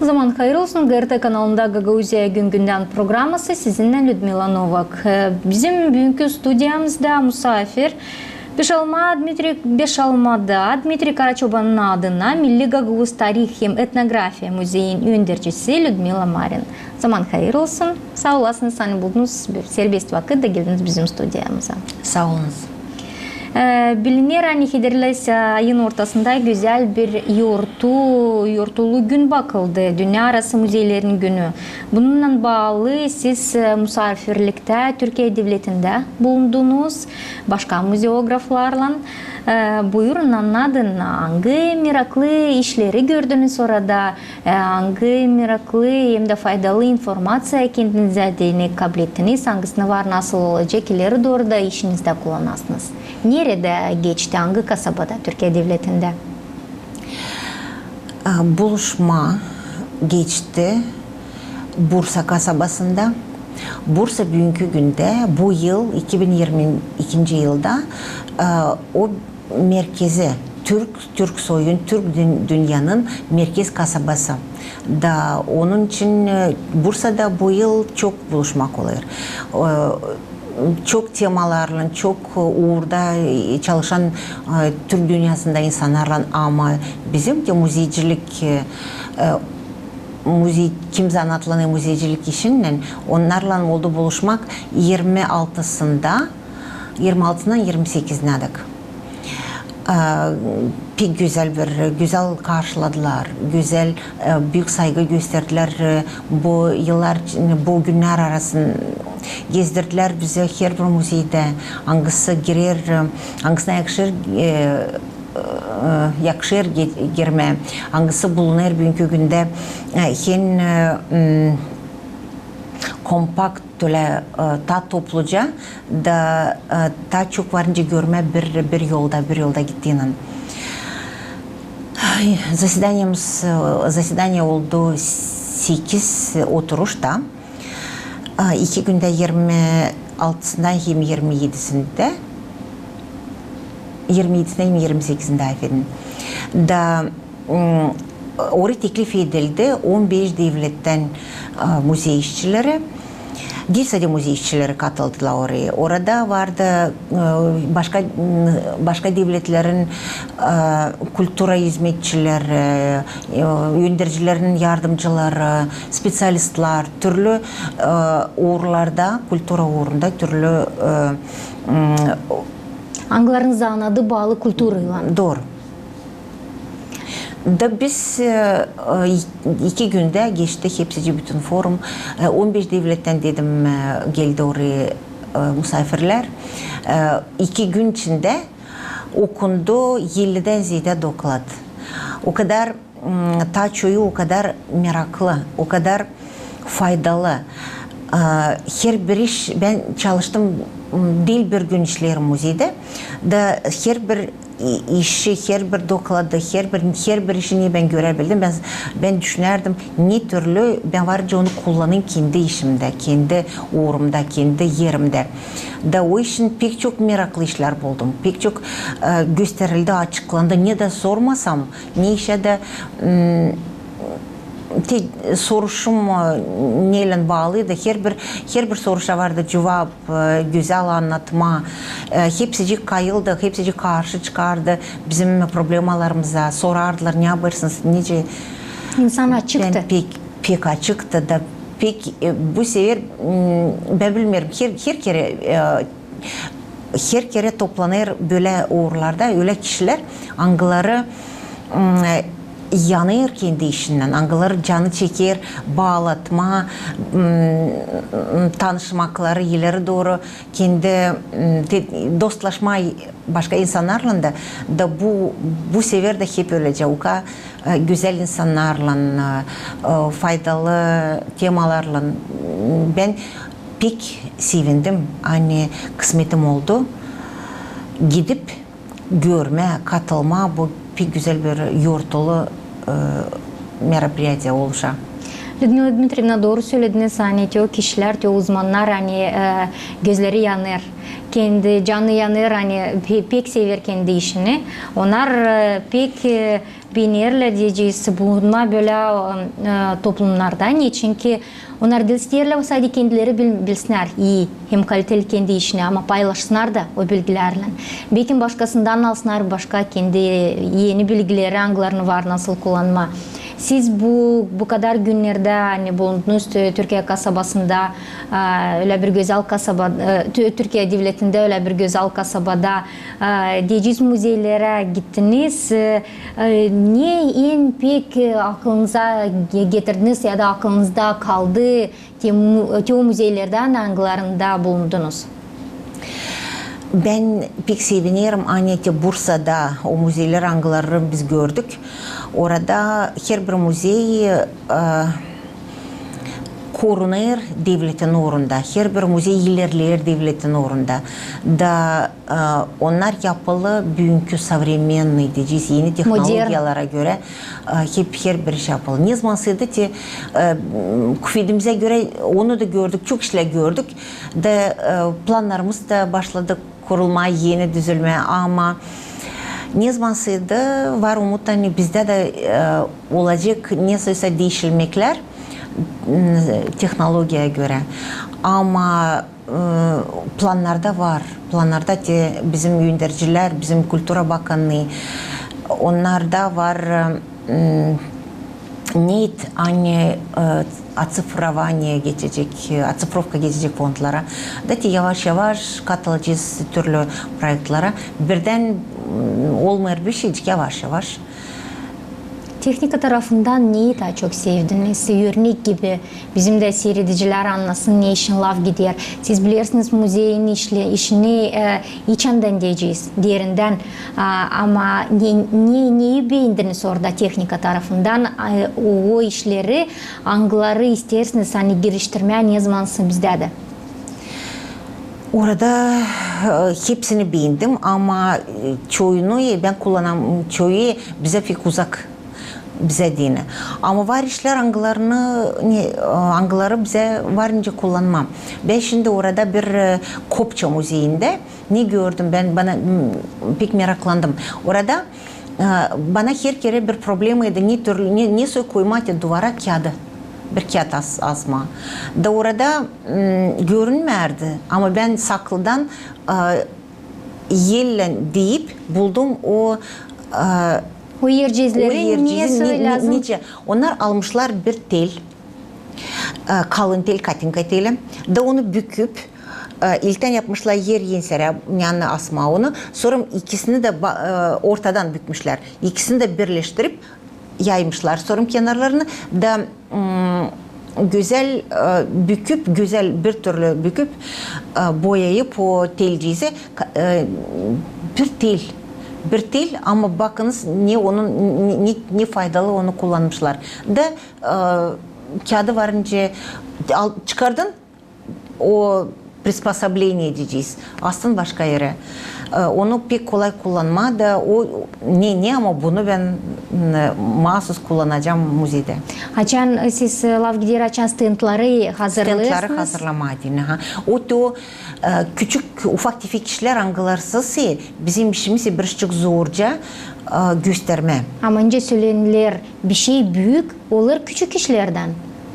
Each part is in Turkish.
Zaman hayırlı olsun. GRT kanalında Gagauzya Gün Gündem programması sizinle Людмила Novak. Bizim bugünkü stüdyamızda misafir Beşalma'da Dmitri Karaçoban'ın adına Milli Gagauz Tarih hem Etnografiya Müzeyi'nin öndürücüsü Людмила Marin. Zaman hayırlı olsun. Sağ olasınız. Sani buldunuz. Bir serbest vakitte geldiniz bizim stüdyamıza. Sağ olunuz. Bilinir Hiderles ayın ortasında güzel bir yurtulu gün bakıldı. Dünya arası müzeylerin günü. Bununla bağlı siz misafirlikte Türkiye Devleti'nde bulundunuz. Başka muzeograflarla buyurun anladın. Hangi meraklı işleri gördünüz orada? Hangi meraklı hem de faydalı informasya kendinize edinip kabul ettiniz? Hangisine var, nasıl olacak? İleri doğru da işinizde kullanırsınız. Nerede geçti? Hangi kasabada Türkiye Devleti'nde? Buluşma geçti Bursa kasabasında. Bursa bugünkü günde bu yıl 2022 yılda o merkezi Türk soyun, Türk dünyanın merkez kasabası. Da onun için Bursa'da bu yıl çok buluşmak oluyor. Çok temalarla, çok uğurda çalışan Türk dünyasında insanlarla ama bizim de muzeycilik kim zanatlı muzeycilik işinle onlarla oldu buluşmak 26'sından 28'ine dek. Pek güzel karşıladılar, güzel büyük saygı gösterdiler. Bu günler arasında gezdirdiler bize her bir müzeyde. Hangisi girer, hangisine yakışır girme, hangisi bulunur bugünkü günde hem kompakt ta topluca da ta çok varınca görme bir yolda gittiğinin. Zasedanya oldu 8 oturuşta. 2 günde 26'sında hem 27'sinde 28'inde efendim. Da oraya teklif edildi 15 devletten müze işçileri. Değil sadece müze işçileri katıldılar oraya. Orada vardı başka devletlerin kültüra hizmetçileri, yöndericilerin yardımcıları, spesyalistler, türlü uğurlarda, kültüra uğrunda türlü Anglarınızda anadı bağlı kültürüyle. Doğru. Da biz 2 günde geçti hepsi bütün forum. 15 devletten dedim geldi oraya misafirler. 2 gün içinde okundu 50'den ziyade doklat. O kadar taçoyu o kadar meraklı, o kadar faydalı. Her bir iş ben çalıştım değil bir gün işlerim müzeyde. Da her bir işi, her bir dokladı, her bir işini ben görebildim. Ben düşünerdim ne türlü ben varınca onu kullanayım kendi işimde, kendi uğrumda, kendi yerimde. Da o işin pek çok meraklı işler buldum. Pek çok gösterildi, açıklandı. Ne de sormasam, ne işe de soruşum neyle bağlıydı. Her bir soruşa vardı cevap, güzel anlatma. Hepsi kayıldı, hepsi karşı çıkardı bizim problemalarımıza. Sorardılar ne yaparsınız, nece? İnsan açıktı. Ben pek açıktı da pek bu sefer ben bilmiyorum her kere toplanır böyle uğurlarda öyle kişiler angıları yanır kendi işinden, angıları canı çeker, bağlatma, tanışmakları ileri doğru kendi dostlaşma başka insanlarla da bu sefer de hep öylece o kadar güzel insanlarla, faydalı temalarla ben pek sevindim. Hani kısmetim oldu. Gidip görme, katılma bu pek güzel bir yurtulu merapриятие oluşa. Людмила Дмитриевна doğru söylediniz. Hani o kişiler, o uzmanlar hani gözleri yanır. kendi canı yanır, hani pek sever kendi işini. Onlar pek beğenirler diyeceğiz bulunma böyle toplumlarda. Niye? Çünkü onlar da isterler sadece kendileri bilsinler iyi hem kaliteli kendi işini ama paylaşsınlar da o bilgilerle. Belki başkasından alsınlar, başka kendi yeni bilgileri, anılarını var nasıl kullanma. Siz bu kadar günlerde hani bulundunuz Türkiye kasabasında, öyle bir güzel kasaba, Türkiye devletinde öyle bir güzel kasabada diyeceğiz müzelere gittiniz. Niye en pek aklınıza getirdiniz ya da aklınızda kaldı o müzelerden hangilerinde bulundunuz? Ben pek sevinirim. Anette Bursa'da o müzeler hangilerini biz gördük. Orada her bir müzey korunur devletin uğrunda. Her bir müzey ilerler devletin uğrunda. Da onlar yapılı bugünkü современный diyeceğiz yeni teknolojiyalara göre hep her bir şey yapılı. Ne zaman ki küfedimize göre onu da gördük, çok işler gördük. Da planlarımız da başladı kurulmaya, yeni düzülmeye ama ne zamanıydı var umut hani bizde de olacak ne sayısa değişilmekler teknolojiye göre ama planlarda var. Planlarda bizim yöneticiler, bizim Kültür Bakanlığı onlarda var niyet hani оцифрование geçecek, оцифровка geçecek fondlara. Da yavaş yavaş katılacağız türlü projelere. Birden olmayır bir şey yavaş yavaş. Teknika tarafından neyi daha çok sevdiniz? Örnek gibi bizim de seyrediciler anlasın ne için laf gider. Siz bilirsiniz müzeyin işini içinden diyeceğiz, diğerinden. Ama neyi beğendiniz orada teknika tarafından? O işleri, anıları istersiniz hani geliştirmeye ne zamansın bizde de? Orada hepsini beğendim ama çoğunu ben kullanan çoğu bize pek uzak. Bize dini. Ama var işler angıları bize varınca kullanmam. Ben şimdi orada bir Kopça müzeyinde ne gördüm bana pek meraklandım. Orada bana her kere bir problemiydi. Ne soy koymak duvara kağıdı. Bir kağıt asma. Da orada görünmerdi. Ama ben saklıdan yellen deyip buldum o o yercizleri niye lazım? Onlar almışlar bir tel, kalın tel, katinka teli. Da onu büküp, ilkten yapmışlar yer yensere, yani asma onu. Sonra ikisini de ortadan bükmüşler. İkisini de birleştirip yaymışlar. Sonra kenarlarını da güzel büküp, güzel bir türlü büküp boyayıp o telcize bir tel. Bir tel ama bakınız ne faydalı onu kullanmışlar. Da kağıdı varınca çıkardın o приспособление diyeceğiz. Aslında başka yere. Onu pek kolay kullanma da o ne ama bunu ben mahsus kullanacağım müzede. Açan siz lav gider açan stentları hazırlıyorsunuz. Stentları hazırlamadın. O küçük ufak tefek işler angılarsız bizim işimiz birazcık zorca gösterme. Ama önce söylenilir bir şey büyük olur küçük işlerden.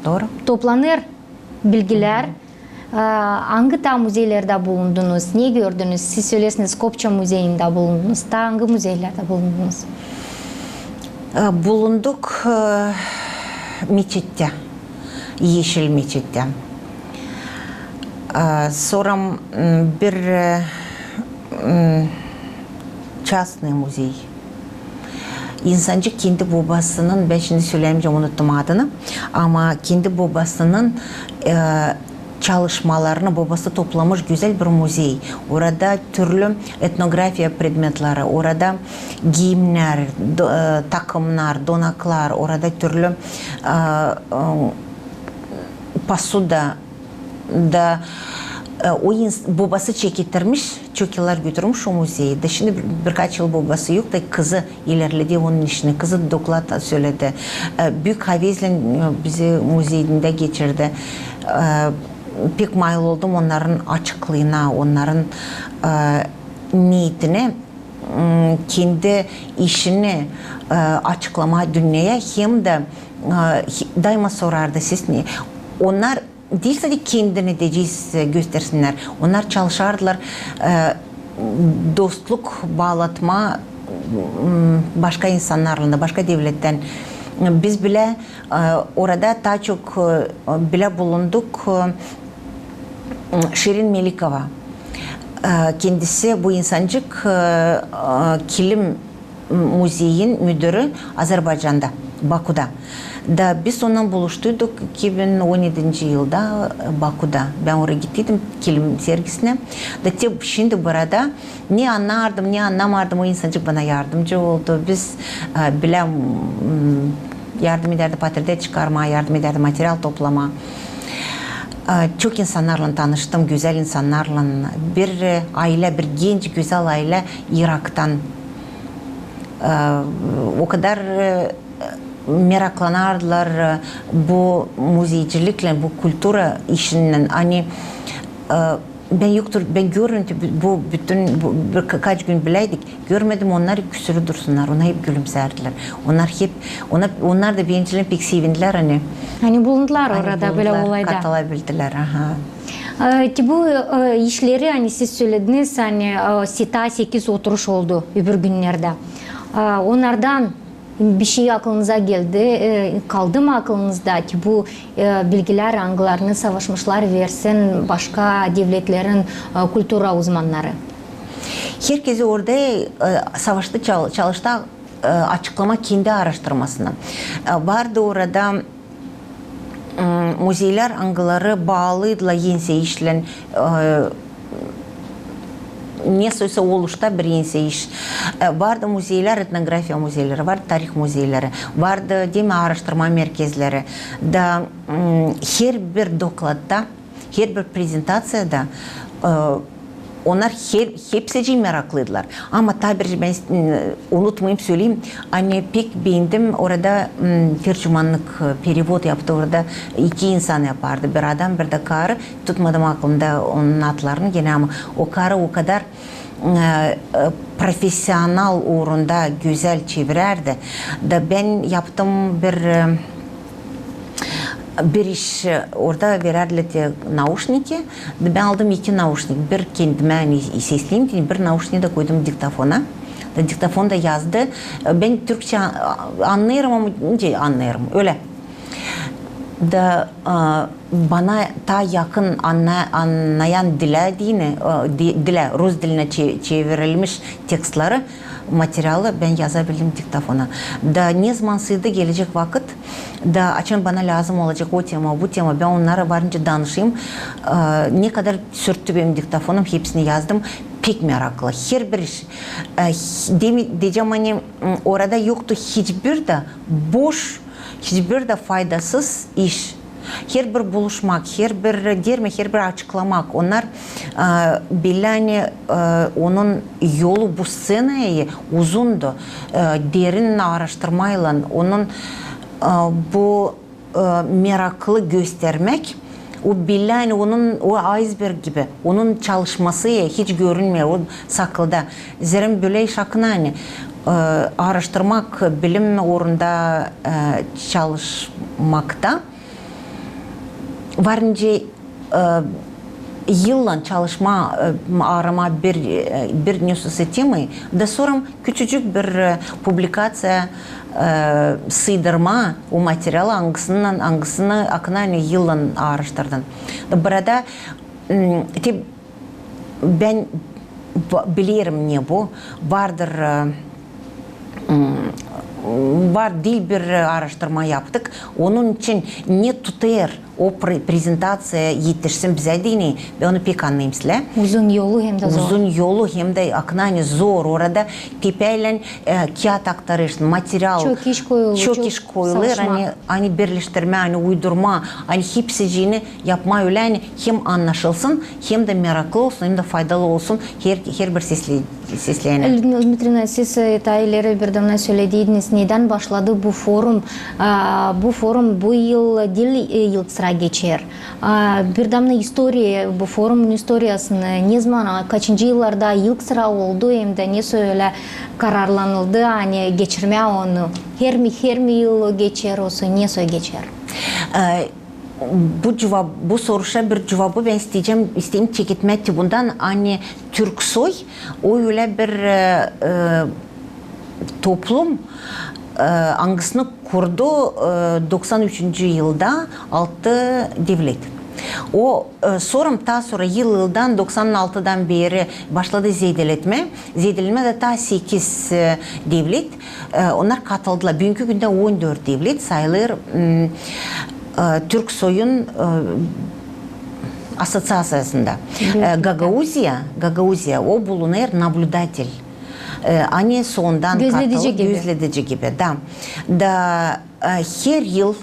Doğru. Toplanır bilgiler. Hangi müzelerde bulundunuz? Ne gördünüz? Siz söylesiniz Kopça Müzeyi'nde bulundunuz. Hangi müzelerde bulundunuz? Bulunduk Meçit'te. Yeşil Meçit'te. Sonra bir частный müzey. İnsancık kendi babasının, ben şimdi söyleyemeyeceğim, unuttum adını, ama kendi babasının çalışmalarını babası toplamış güzel bir müzey. Orada türlü etnografya predmetleri, orada giyimler, takımlar, donaklar, orada türlü pasuda da o babası çektirmiş, çok yıllar götürmüş o müzeyi. De şimdi birkaç yıl babası yok da kızı ilerledi onun işini. Kızı doklad söyledi. Büyük Havezlin bizi müzeyinde geçirdi. pek mayıl oldum onların açıklığına, onların niyetine, kendi işini açıklama dünyaya, hem de daima sorardı siz ne? Onlar değil sadece kendini de göstersinler. Onlar çalışardılar, dostluk bağlatma başka insanlarla, başka devletten. Biz bile orada daha çok bile bulunduk. Şirin Melikova. Kendisi bu insancık kilim müziğin müdürü Azerbaycan'da, Baku'da. Da biz onunla buluştuyduk 2017 yılda Baku'da. Ben oraya gittim kilim sergisine. Da şimdi burada ne anlardım, ne anlamardım, o insancık bana yardımcı oldu. Biz bile yardım ederdi patride çıkarma, yardım ederdi materyal toplama. Çok insanlarla tanıştım, güzel insanlarla. Bir aile, bir genç güzel aile Irak'tan. O kadar meraklanardılar bu müzikçilikle, bu kültür işinden. Hani ben görüntü bu bütün birkaç gün bileydik. Görmedim, onlar küsürü dursunlar. Ona hep gülümserdiler. Onlar da bencilin pek sevindiler hani. Hani bulundular orada böyle olayda. Katılabildiler. Bu işleri hani siz söylediniz, hani sita 8 oturuş oldu öbür günlerde. Onlardan bir şey aklınıza geldi, kaldı mı aklınızda ki bu bilgiler hangilerini savaşmışlar versin başka devletlerin kültüra uzmanları? Herkesi orada savaşta çalıştı, açıklama kendi araştırmasına. Vardı orada müzeler hangileri bağlıydılar yenseyişle neyse oluşta bir yenseyiş. Vardı müzeler, etnografiya müzeleri, vardı tarih müzeleri, vardı değil mi araştırma merkezleri. Da her bir dokladda, her bir prezentasyada onlar hepsi meraklıydılar. Ama tabii ben unutmayayım söyleyeyim. Hani pek beğendim orada tercümanlık, perevod yaptı orada 2 insan yapardı. Bir adam bir de karı. Tutmadım aklımda onun adlarını gene ama o karı o kadar profesyonel uğrunda güzel çevirerdi. Da ben yaptım bir iş orada verirlerdi naушники. Ben aldım 2 naушник. Bir kendime hani sesleyeyim, bir naушniği de koydum diktafona. Diktafon da yazdı. Ben Türkçe anlıyorum ama anlıyorum öyle. Da bana ta yakın anlayan dile, Rus diline çevrilmiş tekstleri, materyali ben yazabildim diktafona. Da ne zaman sığdı gelecek vakit, da açın bana lazım olacak o tema, bu tema, ben onlara varınca danışayım. Ne kadar sürttü benim diktafonum, hepsini yazdım. Pek meraklı. Her bir iş. Diyeceğim hani orada yoktu hiçbir de boş, hiçbir de faydasız iş. Her bir buluşmak, her bir açıklamak. Onlar bile onun yolu bu seneye uzundu. Derin araştırmayla onun bu meraklı göstermek, o bile onun o iceberg gibi, onun çalışması hiç görünmüyor, o saklıda. Zerrin böyle şakına hani araştırmak, bilim uğrunda çalışmakta varınca yılla çalışma arama bir nüsusu temi da sonra küçücük bir publikasya sığdırma o materyali hangisini aknani yılla araştırdın. Burada ben bilirim ne bu vardır. Var değil bir araştırma yaptık. Onun için ne tutar o prezentasyaya yetişsin bize değil. Ben onu pek anlayayım size. Uzun yolu hem de zor. Uzun yolu hem de aknani zor. Orada tepeyle kağıt aktarırsın, materyal. Çok iş koyulur. Çok iş koyulur. Hani birleştirme, hani uydurma, hani hepsini yapma öyle hem anlaşılsın, hem de meraklı olsun, hem de faydalı olsun her bir sizlerine. Людмила Дмитриевна, siz daha ileri bir damla söylediğiniz neden başladı bu forum? Bu forum bu yıl değil yıl sıra geçer. Bir damla historia, bu forumun historiasını ne zaman, kaçıncı yıllarda ilk sıra oldu hem de ne söyle kararlanıldı hani geçirmeye onu. Her mi yıl geçer olsun, ne söyle geçer? Bu soruşa bir cevabı ben isteyeyim çekitmekti bundan. Hani Türksoy o öyle bir toplum angisini kurdu 93. yılda 6 devlet. O sonra yıldan 96'dan beri başladı zedelenme de ta 8 devlet onlar katıldılar. Bugünkü günde 14 devlet sayılır. Türksoy'un assosyasiyasında. Gagauzya o bulunur nablюдатель. Hani sondan gözledici gibi. Da her yıl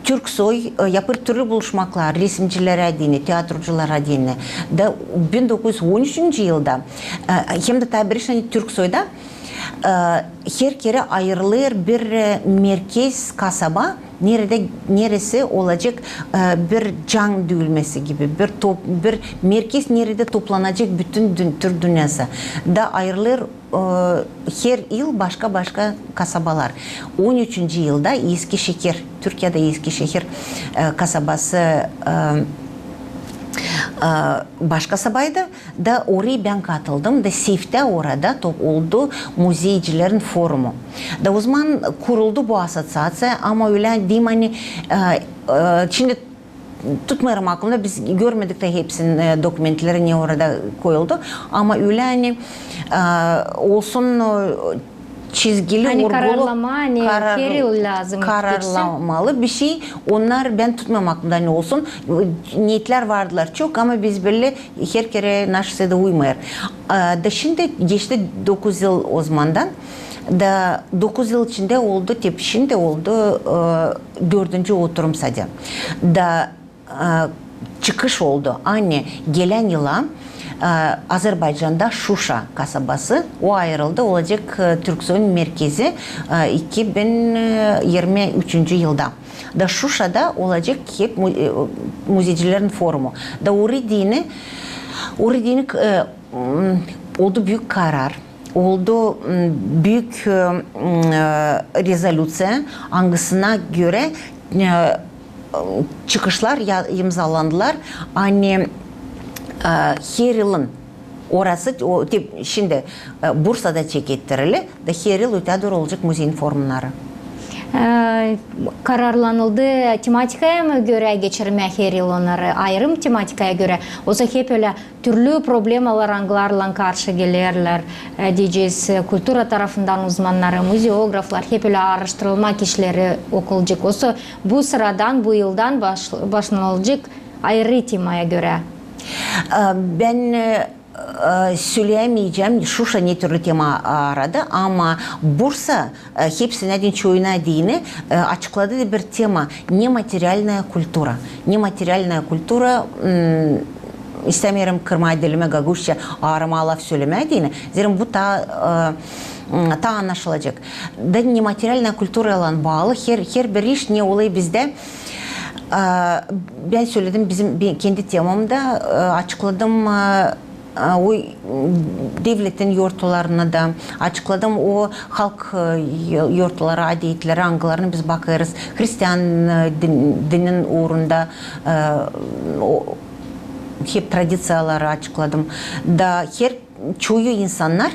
Türksoy yapır türlü buluşmaklar, resimciler adine, tiyatrocular adine. Da 1913. yılda hem de tabi Türksoy'da her kere ayrılır bir merkez kasaba neresi olacak bir can düğülmesi gibi bir merkez nerede toplanacak bütün Türk dünyası da ayrılır her yıl başka kasabalar. 13. yılda Eskişehir, Türkiye'de Eskişehir kasabası baş kasabaydı da oraya ben katıldım da SİF'te orada oldu muzeycilerin forumu. Da o zaman kuruldu bu asosiyasya ama öyle diyeyim hani şimdi tutmuyorum aklımda biz görmedik de hepsinin dokümentleri ne orada koyuldu ama öyle hani olsun çizgili hani vurgulu kararlamalı bir şey. Onlar ben tutmam aklımda ne olsun. Niyetler vardılar çok ama biz böyle her kere naşse de uymuyor. Da şimdi geçti 9 yıl o zamandan. Da 9 yıl içinde oldu, şimdi oldu 4. oturum sadece. Da çıkış oldu. Anne gelen yıla Azerbaycan'da Şuşa kasabası o ayrıldı. Olacak Türksoy'un merkezi 2023. yılda. Da Şuşa'da olacak hep muzeycilerin forumu. Da Uridini oldu büyük karar. Oldu büyük rezolüsyon hangisine göre çıkışlar imzalandılar. Hani her yılın orası şimdi Bursa'da çekettirili da her yıl ötedir olacak muzeyin forumları. Kararlanıldı tematikaya mı göre geçirme her yıl onları ayrım tematikaya göre olsa hep öyle türlü problemalar anglarla karşı gelirler diyeceğiz kültüra tarafından uzmanları muzeograflar hep öyle araştırılma kişileri okulacak olsa bu sıradan bu yıldan başlanılacak ayrı temaya göre. Ben söyleyemeyeceğim Şuşa ne türlü tema aradı ama Bursa hepsine çoğuna dini açıkladığı bir tema nematerialная kultura. Nematerialная kultura istemiyorum kırmaya dilime gaguşça ağrıma laf söylemeye dini. Zerim bu ta anlaşılacak. Da nematerialная kultura ile bağlı her bir iş ne oluyor bizde ben söyledim bizim kendi temamda açıkladım o devletin yurtlarını da açıkladım o halk yurtları adetleri anılarını biz bakarız Hristiyan dinin uğrunda hep tradisiyaları açıkladım da her çoğu insanlar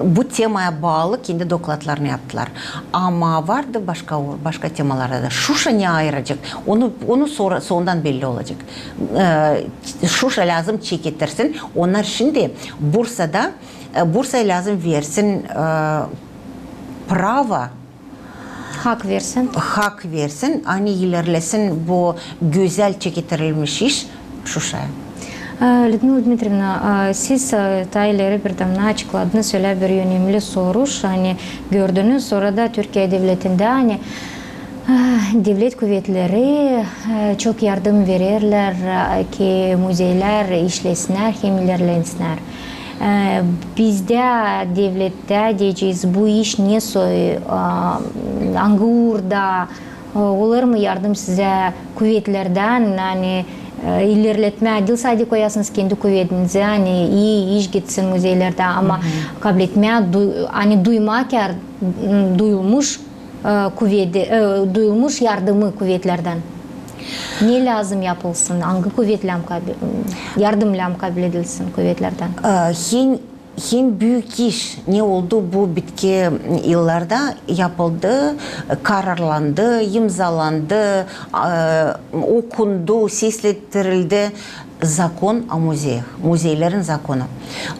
bu temaya bağlı kendi dokladlarını yaptılar. Ama vardı başka temalarda da. Şuşa ne ayıracak? Onu sondan belli olacak. Şuşa lazım çekettirsin. Onlar şimdi Bursa'ya lazım versin prava. Hak versin. Hani ilerlesin bu güzel çekettirilmiş iş Şuşa'ya. Людмила Дмитриевна, siz ileri bir damla açıkladınız öyle bir önemli soruş hani gördünüz orada Türkiye devletinde hani devlet kuvvetleri çok yardım verirler ki muzeyler işlesinler, hem ilerlensinler. Bizde devlette diyeceğiz bu iş ne soy Angur'da olur mu yardım size kuvvetlerden yani ilerletme dil saydı koyasınız kendi kuvvetinize hani iyi iş gitsin müzeylerde ama kabul etme hani duymak duyulmuş kuvveti duyulmuş yardımı kuvvetlerden ne lazım yapılsın hangi kuvvetle yardımla kabul edilsin kuvvetlerden Hem büyük iş ne oldu bu bitki yıllarda yapıldı, kararlandı, imzalandı, okundu, seslendirildi zakon o muzey, muzeylerin zakonu.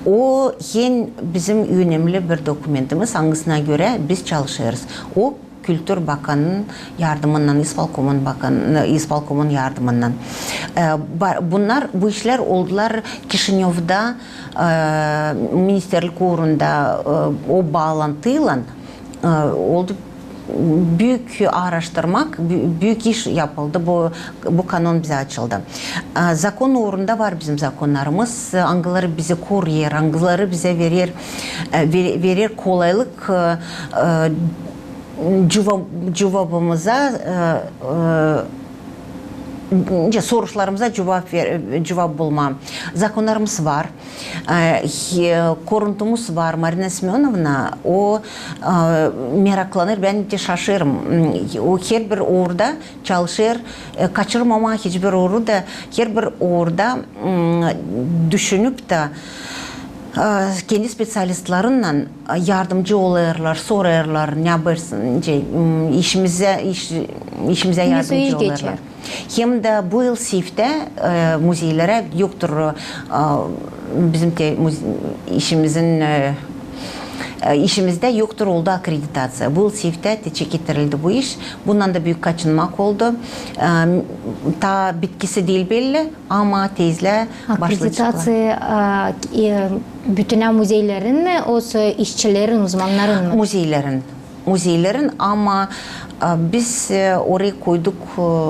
O hem bizim önemli bir dokumentimiz, hangisine göre biz çalışıyoruz. O Kültür Bakanı'nın yardımından, İsbalkomun yardımından. Bu işler oldular Kişinyov'da, ministerlik uğrunda o bağlantıyla oldu. Büyük araştırmak, büyük iş yapıldı. Bu kanun bize açıldı. Zakon uğrunda var bizim zakonlarımız. Angıları bize koruyor, angıları bize verir kolaylık cevabımıza sorularımıza cevap bulma. Zakonlarımız var. Koruntumuz var. Marina Semyonovna o meraklanır. Ben de şaşırım. O her bir orada çalışır. Kaçırmama hiçbir orada her bir orada düşünüp de kendi spesyalistleriyle yardımcı oluyorlar, soruyorlar, ne yaparsın, işimize yardımcı oluyorlar. Hem de bu yıl SİF'te müzeylere yoktur bizim işimizde yoktur oldu akreditatsiya. Bu yıl SİF'te çekildirildi bu iş. Bundan da büyük kaçınmak oldu. Ta bitkisi değil belli ama tezle başlayacaklar. Akreditatsiya bütün müzeylerin mi, o işçilerin, uzmanların mı? Müzeylerin ama biz oraya koyduk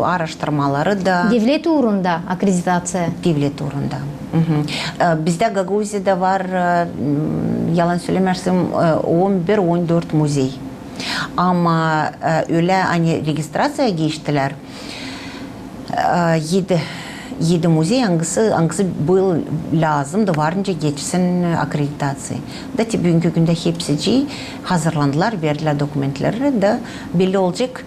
araştırmaları da. Devlet uğrunda akreditatsiya? Devlet uğrunda. Bizde Gagauziya'da var, yalan söylemersem 11-14 müzey. Ama öyle hani registrasyaya geçtiler. 7 müzey hangisi bu yıl lazım da varınca geçsin akreditasiya. Da bugünkü günde hepsi hazırlandılar, verdiler dokumentleri de belli olacak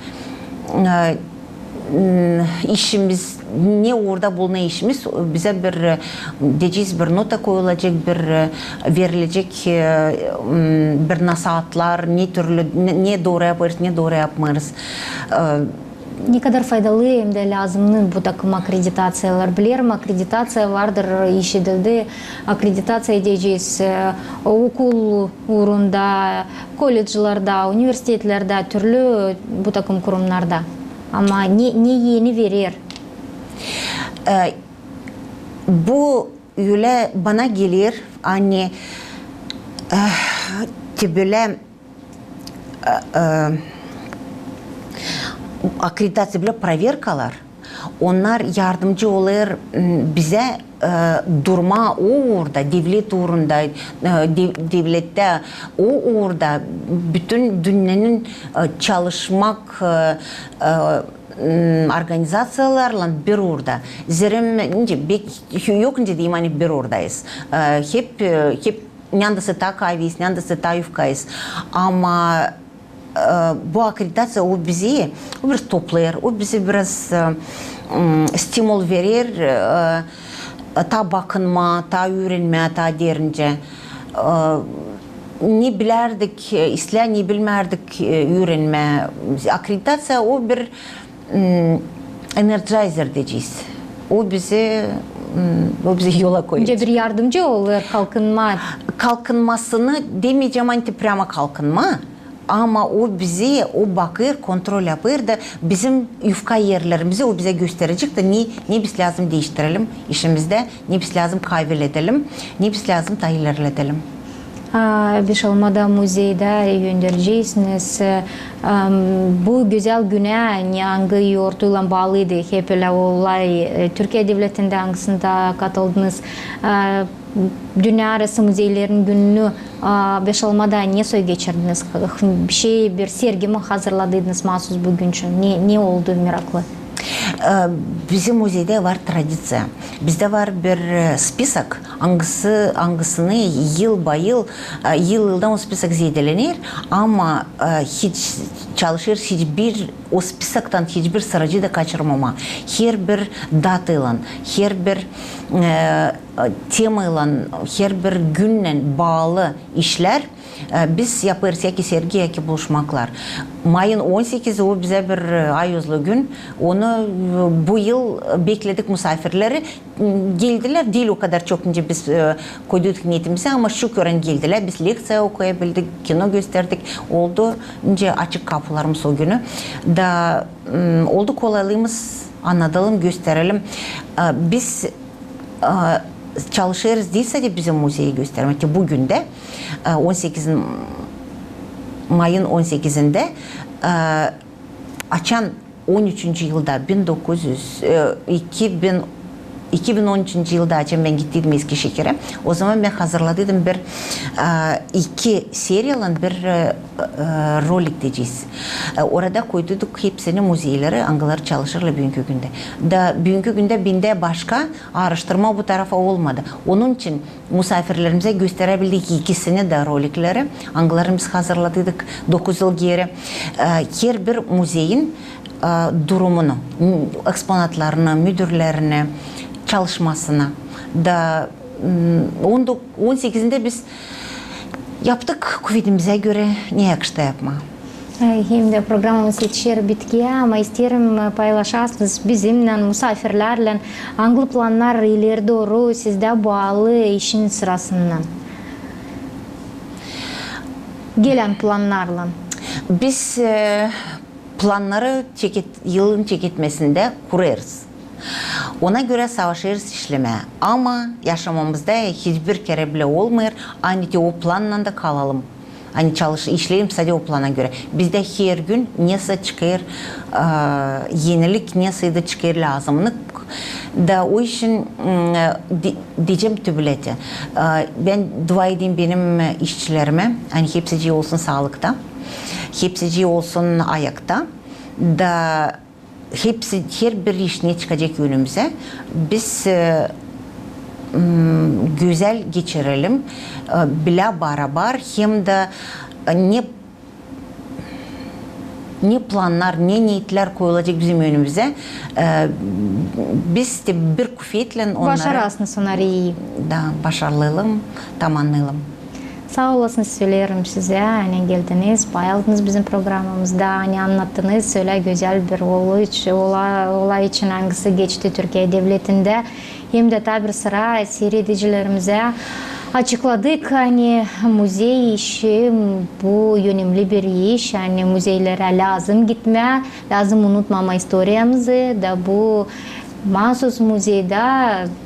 işimiz ne orada bulunan işimiz bize bir nota koyulacak, verilecek bir nasihatler, ne doğru yaparız, ne doğru yapmarız. Ne kadar faydalı hem de lazımlı bu takım akreditatsiyalar. Bilirim akreditasiya vardır, işitildi. Akreditasiya diyeceğiz okul uğrunda, kolejlerde, üniversitelerde, türlü bu takım kurumlarda. Ama ne yeni verir? Bu öyle bana gelir hani böyle akreditasiya bile proverkalar. Onlar yardımcı olur bize durma orada, devlet uğrunda, devlette orada bütün dünyanın çalışmak organizasyonlarla bir orada. Yok diyeyim hani bir oradayız. Hep neandası takayız, neandası tayufkayız. Ama bu akreditasiya o bizi biraz toplar, o bize biraz stimul verir, ta bakınma, ta öğrenme, ta derince. Ne bilerdik, ne bilmerdik öğrenme. Akreditasiya o bir energizer diyeceğiz. O bize yola koyuyor. Önce bir yardımcı olur kalkınma. Kalkınmasını demeyeceğim hani prama kalkınma. Ama o bizi bakır, kontrol yapır da bizim yufka yerlerimizi o bize gösterecek de ne biz lazım değiştirelim işimizde, ne biz lazım kaybedelim, ne biz lazım ilerletelim. Бешалмада музейде өндіржейсіңіз. Bu güzel güne yangı yoğurtuyla bağlıydı. Hep öyle olay. Türkiye Devleti'nde hangisinde katıldınız? Dünya arası müzeylerin gününü Beşalmada ne soy geçirdiniz? Bir sergi mi hazırladınız mahsus bugün için? Ne oldu meraklı? Bizim muzeyde var tradisiya. Bizde var bir spisak. Hangisini yıldan o spisak zedelenir ama hiç çalışır o spisaktan hiçbir sıracı da kaçırmama. Her bir datayla, her bir temayla, her bir günle bağlı işler biz yaparız ki sergi ki buluşmaklar. Mayın 18'i o bize bir ayozlu gün. Onu bu yıl bekledik misafirleri. Geldiler. Değil o kadar çok önce biz koyduk niyetimize ama şükren geldiler. Biz leksiya okuyabildik, kino gösterdik. Oldu. Önce açık kapılarımız o günü. Da oldu kolaylığımız anlatalım, gösterelim. Biz çalışırız değil sadece bizim müzeyi göstermek. Bugün de 18 Mayın 18'inde açan 13. yılda 2013 yılda açan ben gittiydim Eskişehir'e. O zaman ben hazırladım bir iki seriyalan bir rolik diyeceğiz. Orada koyduk hepsini müzeyleri, angaları çalışırlar bugünkü günde. Bugünkü günde binde başka araştırma bu tarafa olmadı. Onun için misafirlerimize gösterebildik ikisini de rolikleri. Angalarımız hazırladık 9 yıl geri. Her bir müzeyin durumunu, eksponatlarını, müdürlerini, çalışmasına da 18'inde biz yaptık kuvvetimize göre ne yakıştı yapma. Hem de programımız yetişir bitkiye ama isterim paylaşasınız bizimle, misafirlerle hangi planlar ileri doğru sizde bağlı işin sırasından? Gelen planlarla. Biz planları yılın çekitmesinde kurarız. Ona göre savaşırız işleme ama yaşamamızda hiçbir kere bile olmuyor. Aynı o planla da kalalım. Hani işleyelim sadece o plana göre. Bizde her gün neyse çıkar yenilik, neyse de çıkar lazımlık. Da o işin diyeceğim tübületi. Ben dua edeyim benim işçilerime. Hani hepsi olsun sağlıkta. Hepsi olsun ayakta. Da hepsi her bir iş ne çıkacak önümüze. Biz güzel geçirelim. Bile beraber hem de ne planlar, ne niyetler koyulacak bizim önümüze. Biz de bir kuvvetle onları Başarasınız onları. Da başarılım, tamamlayalım. Sağ olasınız söylerim size. Hani geldiniz, bayıldınız bizim programımızda. Hani anlattınız. Öyle güzel bir olay için hangisi geçti Türkiye Devleti'nde. Hem de tabi sıra seyredicilerimize açıkladık. Hani müze işi bu önemli bir iş. Hani müzeylere lazım gitme, lazım unutmama historiyamızı da bu mahsus müzeyde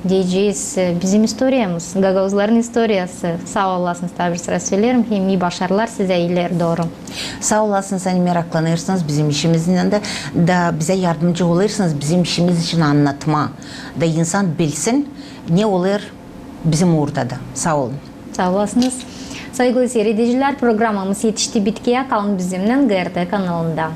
diyeceğiz bizim historiyamız, Gagavuzların historiyası. Sağ olasınız tabi sıra söylerim. Hem iyi başarılar size ileri doğru. Sağ olasınız, hani meraklanırsınız bizim işimizden de bize yardımcı olursunuz bizim işimiz için anlatma. Da insan bilsin ne olur bizim orada da. Sağ olun. Sağ olasınız. Saygılı seyrediciler, programımız yetişti bitkiye. Kalın bizimle GRT kanalında.